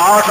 8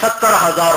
70,000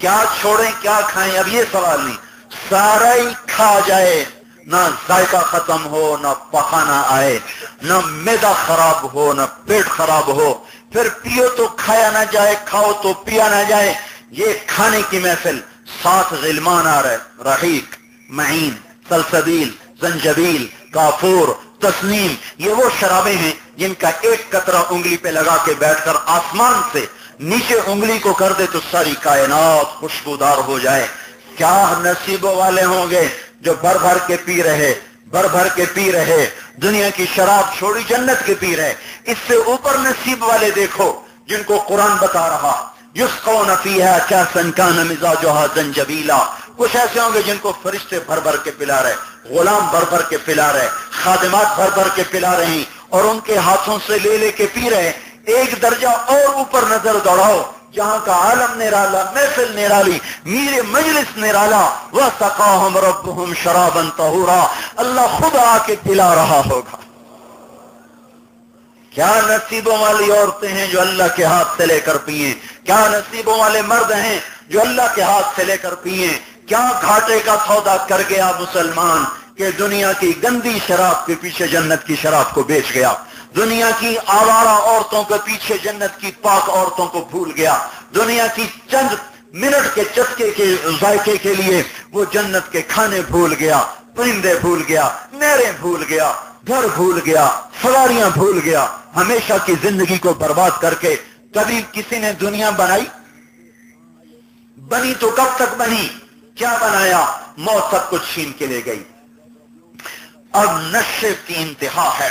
کیا چھوڑیں کیا کھائیں، اب یہ سوال نہیں، سارا ہی کھا جائے، نہ ذائقہ ختم ہو، نہ پخانا آئے، نہ معدہ خراب ہو، نہ پیٹ خراب ہو، پھر پیو تو کھایا نہ جائے، کھاؤ تو پیا نہ جائے، یہ کھانے کی محفل، ساتھ غلمان آ رہے، رحیق، معین، سلسبیل، زنجبیل، کافور، تسنیم، یہ وہ شرابیں ہیں جن کا ایک قطرہ انگلی پہ لگا کے بیٹھ کر آسمان سے نیچے انگلی کو کر دے تو ساری کائنات خوشبودار ہو جائے۔ کیا نصیبوں والے ہوں گے جو بھر بھر کے پی رہے، بھر بھر کے پی رہے، دنیا کی شراب چھوڑی جنت کے پی رہے۔ اس سے اوپر نصیب والے دیکھو جن کو قرآن بتا رہا، یسقون فیہا کأسا کان مزاجہا زنجبیلا، کچھ ایسے ہوں گے جن کو فرشتے بھر بھر کے پلا رہے، غلام بھر بھر کے پلا رہے، خادمات بھر بھر کے پلا رہی اور ان کے ہاتھوں سے لے لے کے پی رہے۔ ایک درجہ اور اوپر نظر دوڑاؤ، جہاں کا عالم نرالا، محفل نرالی، میر مجلس نرالا، وَسَقَاهُمْ رَبُّهُمْ شَرَابًا طَهُورًا، اللہ خود آ کے پلا رہا ہوگا۔ کیا نصیبوں والی عورتیں ہیں جو اللہ کے ہاتھ سے لے کر پیئیں، کیا نصیبوں والے مرد ہیں جو اللہ کے ہاتھ سے لے کر پیئیں۔ کیا گھاٹے کا سودا کر گیا مسلمان کہ دنیا کی گندی شراب کے پیچھے جنت کی شراب کو بیچ گیا، دنیا کی آوارہ عورتوں کے پیچھے جنت کی پاک عورتوں کو بھول گیا، دنیا کی چند منٹ کے چسکے کے ذائقے کے لیے وہ جنت کے کھانے بھول گیا، پرندے بھول گیا، نہریں بھول گیا، گھر بھول گیا، سواریاں بھول گیا، ہمیشہ کی زندگی کو برباد کر کے کبھی کسی نے دنیا بنائی؟ بنی تو کب تک بنی؟ کیا بنایا؟ موت سب کچھ چھین کے لے گئی۔ اب نشے کی انتہا ہے،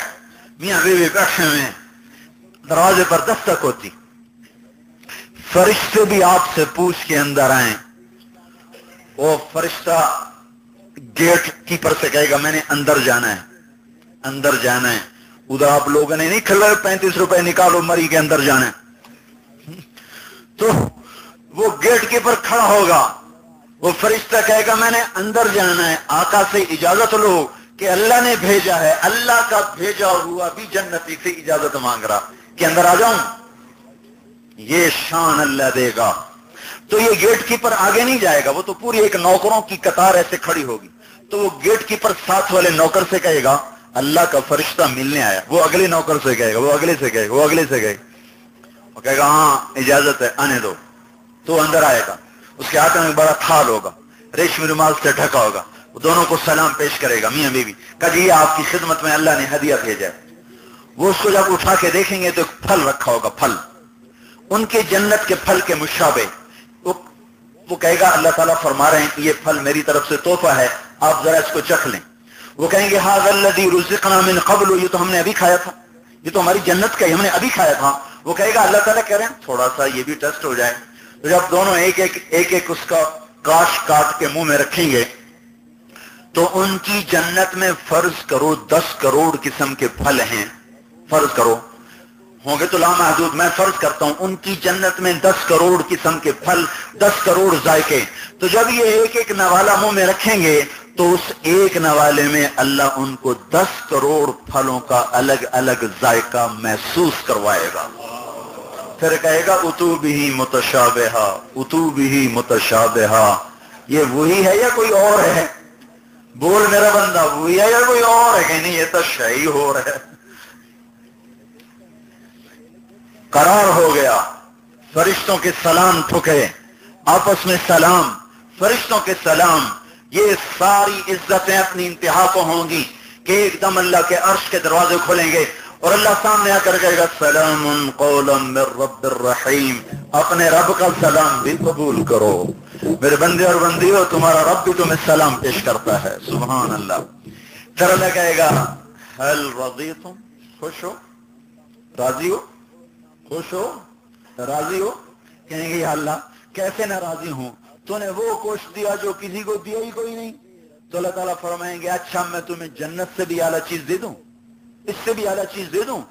میاں بیوی بیٹھے ہوئے ہیں، دروازے پر دستک ہوتی، فرشتے بھی آپ سے پوچھ کے اندر آئیں، وہ فرشتہ گیٹ کیپر سے کہے گا میں نے اندر جانا ہے، اندر جانا ہے، ادھر آپ لوگوں نے نہیں کھلا 35 روپے نکالو مری کے اندر جانا ہے، تو وہ گیٹ کیپر کھڑا ہوگا، وہ فرشتہ کہے گا میں نے اندر جانا ہے، آقا سے اجازت لو کہ اللہ نے بھیجا ہے، اللہ کا بھیجا ہوا بھی جنتی سے اجازت مانگ رہا کہ اندر آ جاؤں، یہ شان اللہ دے گا۔ تو یہ گیٹ کیپر آگے نہیں جائے گا، وہ تو پوری ایک نوکروں کی قطار ایسے کھڑی ہوگی، تو وہ گیٹ کیپر ساتھ والے نوکر سے کہے گا اللہ کا فرشتہ ملنے آیا، وہ اگلے نوکر سے کہے گا، وہ اگلے سے کہے گا، وہ اگلے سے کہے گا، وہ کہے گا ہاں اجازت ہے آنے دو، تو اندر آئے گا، اس کے ہاتھ میں بڑا تھال ہوگا، ریشمی رومال سے ڈھکا ہوگا، وہ دونوں کو سلام پیش کرے گا، میاں بیوی کہ جی آپ کی خدمت میں اللہ نے ہدیہ بھیجا ہے۔ وہ اس کو جب اٹھا کے دیکھیں گے تو ایک پھل رکھا ہوگا، پھل ان کے جنت کے پھل کے مشابہ، وہ کہے گا اللہ تعالیٰ فرما رہے ہیں یہ پھل میری طرف سے تحفہ ہے، آپ ذرا اس کو چکھ لیں۔ وہ کہیں گے ھذا الذی رزقنا من قبل، یہ تو ہم نے ابھی کھایا تھا، یہ تو ہماری جنت کا ہی ہم نے ابھی کھایا تھا۔ وہ کہے گا اللہ تعالیٰ کہہ رہے ہیں تھوڑا سا یہ بھی ٹیسٹ ہو جائے۔ تو جب دونوں ایک ایک اس کا کاش کاٹ کے منہ میں رکھیں گے تو ان کی جنت میں فرض کرو 10 کروڑ قسم کے پھل ہیں، فرض کرو ہوں گے تو لامحدود، میں فرض کرتا ہوں ان کی جنت میں 10 کروڑ قسم کے پھل، 10 کروڑ ذائقے۔ تو جب یہ ایک ایک نوالا منہ میں رکھیں گے تو اس ایک نوالے میں اللہ ان کو 10 کروڑ پھلوں کا الگ الگ ذائقہ محسوس کروائے گا، پھر کہے گا اتو بھی متشابہہ، اتو بھی متشابہہ، یہ وہی ہے یا کوئی اور ہے؟ بول میرا بندہ، وہی ہے یا کوئی اور ہے؟ کہ نہیں یہ تو شہی ہو رہا ہے۔ قرار ہو گیا، فرشتوں کے سلام ٹھکے، آپس میں سلام، فرشتوں کے سلام، یہ ساری عزتیں اپنی انتہا کو ہوں گی کہ ایک دم اللہ کے عرش کے دروازے کھولیں گے اور اللہ سامنے آ کر کہے گا سلام قولا من رب الرحیم، اپنے رب کا سلام بھی قبول کرو، میرے بندے اور بندیوں تمہارا رب بھی تمہیں سلام پیش کرتا ہے، سبحان اللہ۔ پھر اللہ کہے گا هل رضیتم، خوش ہو، راضی ہو، خوش ہو، راضی ہو؟ کہیں گے یا اللہ کیسے نہ راضی ہوں، تو نے وہ گوشت دیا جو کسی کو دیا ہی کوئی نہیں۔ تو اللہ تعالیٰ فرمائیں گے اچھا میں تمہیں جنت سے بھی اعلیٰ چیز دے دوں، اس سے بھی اعلیٰ چیز دے دوں؟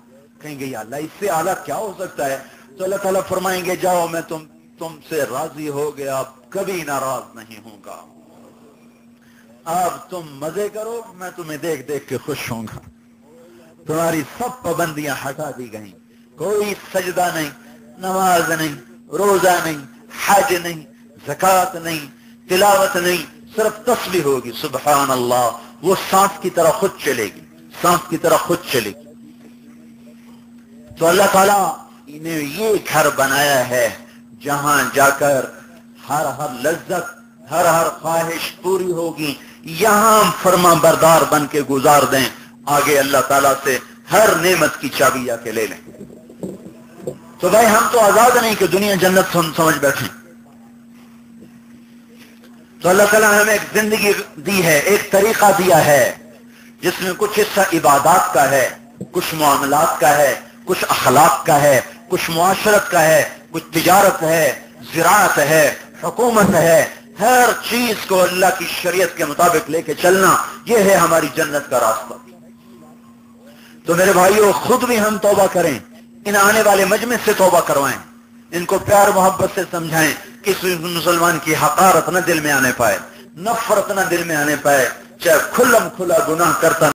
کہیں گے یا اللہ اس سے اعلیٰ کیا ہو سکتا ہے؟ تو اللہ تعالیٰ فرمائیں گے جاؤ میں تم سے راضی ہو گیا، اب کبھی ناراض نہیں ہوں گا، اب تم مزے کرو، میں تمہیں دیکھ دیکھ کے خوش ہوں گا، تمہاری سب پابندیاں ہٹا دی گئیں، کوئی سجدہ نہیں، نماز نہیں، روزہ نہیں، حج نہیں، زکات نہیں، تلاوت نہیں، صرف تسبیح ہوگی سبحان اللہ، وہ سانپ کی طرح خود چلے گی، سانپ کی طرح خود چلے گی۔ تو اللہ تعالیٰ نے یہ گھر بنایا ہے جہاں جا کر ہر لذت، ہر خواہش پوری ہوگی۔ یہاں فرما بردار بن کے گزار دیں، آگے اللہ تعالیٰ سے ہر نعمت کی چابی آ کے لے لیں۔ تو بھائی ہم تو آزاد نہیں کہ دنیا جنت سمجھ بیٹھیں۔ تو اللہ تعالیٰ نے ہمیں ایک زندگی دی ہے، ایک طریقہ دیا ہے جس میں کچھ حصہ عبادات کا ہے، کچھ معاملات کا ہے، کچھ اخلاق کا ہے، کچھ معاشرت کا ہے، کچھ تجارت ہے، زراعت ہے، حکومت ہے۔ ہر چیز کو اللہ کی شریعت کے مطابق لے کے چلنا، یہ ہے ہماری جنت کا راستہ۔ تو میرے بھائیوں، خود بھی ہم توبہ کریں، ان آنے والے مجمع سے توبہ کروائیں، ان کو پیار محبت سے سمجھائیں، کسی مسلمان کی حقارت نہ دل میں آنے پائے، نفرت نہ دل میں آنے پائے، چاہے کھلم کھلا گناہ کرتا